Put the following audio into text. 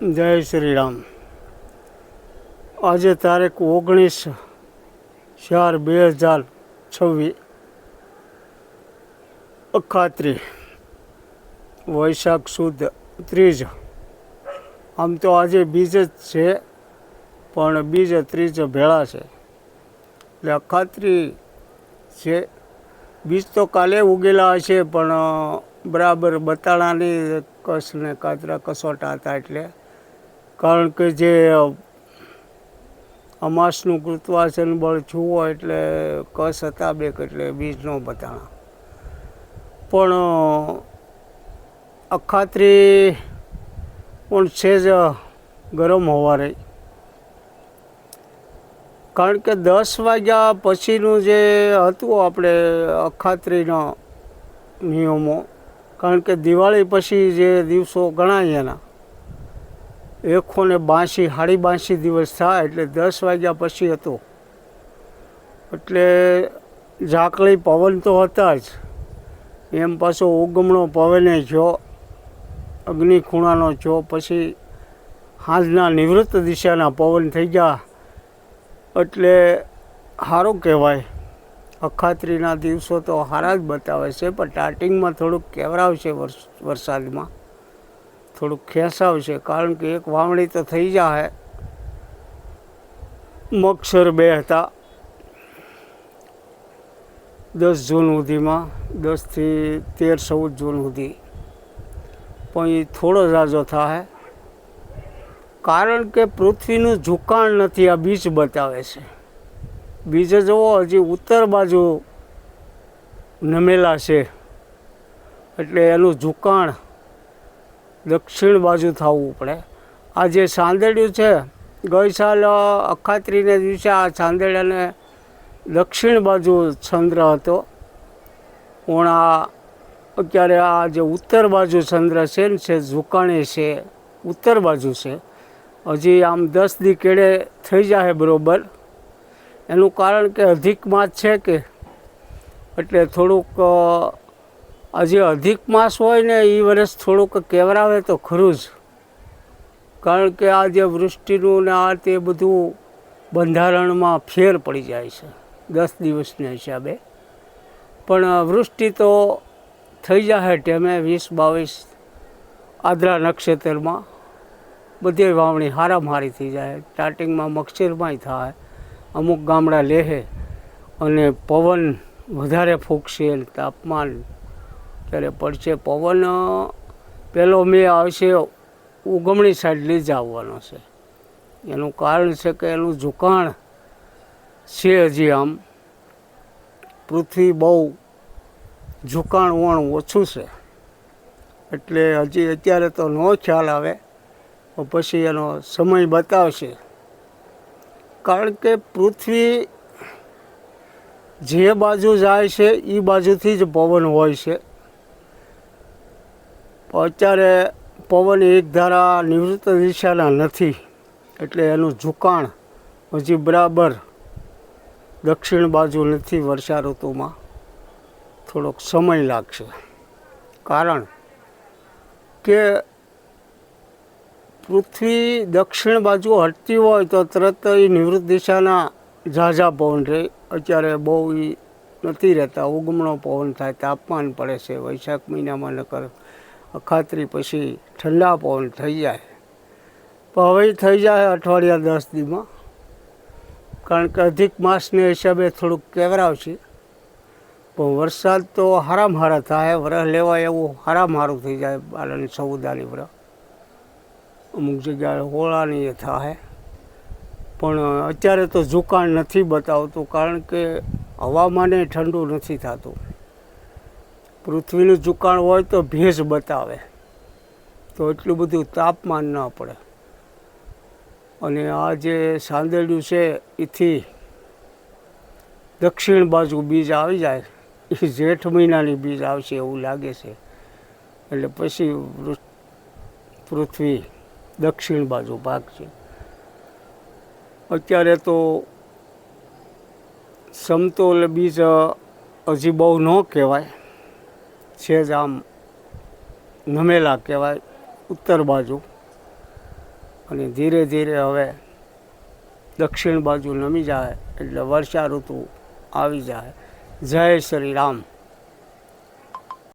જય શ્રી રામ। આજે તારીખ 19/4/2026 અખાત્રી વૈશાખ સુદ ત્રીજ। આમ તો આજે બીજ જ છે, પણ બીજ ત્રીજ ભેળા છે એટલે અખાત્રી છે। બીજ તો કાલે ઉગેલા હશે, પણ બરાબર બતાણાની કસ ને કાતરા કસોટા હતા, એટલે કારણ કે જે અમાસનું ગુરુત્વાકર્ષણ બળ છુઓ એટલે કસ હતા બેક, એટલે બીજ ન બતાણા। પણ અખાત્રી પણ છે જ ગરમ હોવા રહી, કારણ કે 10 વાગ્યા પછીનું જે હતું આપણે અખાત્રીના નિયમો, કારણ કે દિવાળી પછી જે દિવસો ગણાય એના 182 દિવસ થાય, એટલે 10 વાગ્યા પછી હતો। એટલે ઝાકળી પવન તો હતા જ, એમ પાછો ઉગમણો પવને જો અગ્નિ ખૂણાનો જો, પછી સાંજના નિવૃત્ત દિશાના પવન થઈ ગયા, એટલે સારું કહેવાય। અખાત્રીના દિવસો તો સારા જ બતાવે છે, પણ સ્ટાર્ટિંગમાં થોડુંક કેવરાવશે, વરસાદમાં થોડુંક ખેંચાવશે, કારણ કે એક વાવણી તો થઈ જાય। મગસર 2 હતા 10 જૂન સુધીમાં, 10 થી 13-14 જૂન સુધી, પણ એ થોડો ઝાઝો થાય, કારણ કે પૃથ્વીનું ઝુકાણ નથી, આ બીજ બતાવે છે। બીજ જુઓ, હજી ઉત્તર બાજુ નમેલા છે, એટલે એનું ઝુકાણ દક્ષિણ બાજુ થવું પડે। આ જે સાંદળ્યું છે, ગઈ સાલ અખાત્રીને દિવસે આ સાંદળ્યાને દક્ષિણ બાજુ ચંદ્ર હતો, પણ અત્યારે આ જે ઉત્તર બાજુ ચંદ્ર છે ને, છે ઝુકાણી છે, ઉત્તર બાજુ છે। હજી આમ 10 દી કેળે થઈ જાય બરાબર। એનું કારણ કે અધિક માસ છે કે, એટલે થોડુંક આજે અધિક માસ હોય ને એ વર્ષ થોડુંક કેવરાવે તો ખરું જ, કારણ કે આ જે વૃષ્ટિનું ને આ તે બધું બંધારણમાં ફેર પડી જાય છે 10 દિવસના હિસાબે। પણ વૃષ્ટિ તો થઈ જાય ટેમે 20-22 આદ્રા નક્ષત્રમાં, બધી વાવણી હારામાં હારી થઈ જાય। સ્ટાર્ટિંગમાં મગસરમાંય થાય, અમુક ગામડા લેહે, અને પવન વધારે ફૂંકશે, તાપમાન ત્યારે પડશે। પવન પહેલો મેં આવશે ઉગમણી સાઈડ લઈ જવાનો છે, એનું કારણ છે કે એનું ઝુકાણ છે, હજી આમ પૃથ્વી બહુ ઝુકાણ વણ ઓછું છે, એટલે હજી અત્યારે તો ન ખ્યાલ આવે, પછી એનો સમય બતાવશે। કારણ કે પૃથ્વી જે બાજુ જાય છે એ બાજુથી જ પવન હોય છે। અત્યારે પવન એક ધારા નિવૃત્ત દિશાના નથી, એટલે એનું ઝુકાણ હજી બરાબર દક્ષિણ બાજુ નથી। વર્ષા ઋતુમાં થોડોક સમય લાગશે, કારણ કે પૃથ્વી દક્ષિણ બાજુ હટતી હોય તો તરત એ નિવૃત્ત દિશાના ઝાઝા પવન રહે। અત્યારે બહુ એ નથી રહેતા, ઉગમણો પવન થાય, તાપમાન પડે છે વૈશાખ મહિનામાં, નકર અખાત્રી પછી ઠંડા પવન થઈ જાય। પણ હવે થઈ જાય અઠવાડિયા 10 દીમાં, કારણ કે અધિક માસને હિસાબે થોડુંક કેવરાવશે। પણ વરસાદ તો હારામાં હારા થાય, વરસ લેવાય એવું હારામાં હારું થઈ જાય। 12-14 વરસ અમુક જગ્યાએ હોળાની એ થાય, પણ અત્યારે તો ઝુકાણ નથી બતાવતું, કારણ કે હવામાને ઠંડુ નથી થતું। પૃથ્વીનું ઝુકાણ હોય તો ભેજ બતાવે, તો એટલું બધું તાપમાન ન પડે। અને આ જે સાંદળ્યું છે એથી દક્ષિણ બાજુ બીજ આવી જાય, એ જેઠ મહિનાની બીજ આવશે એવું લાગે છે, એટલે પછી પૃથ્વી દક્ષિણ બાજુ ભાગશે। અત્યારે તો સમતોલ બીજ હજી બહુ ન કહેવાય, છે જ આમ નમેલા કહેવાય ઉત્તર બાજુ, અને ધીરે ધીરે હવે દક્ષિણ બાજુ નમી જાય એટલે વર્ષા ઋતુ આવી જાય. જય શ્રી રામ.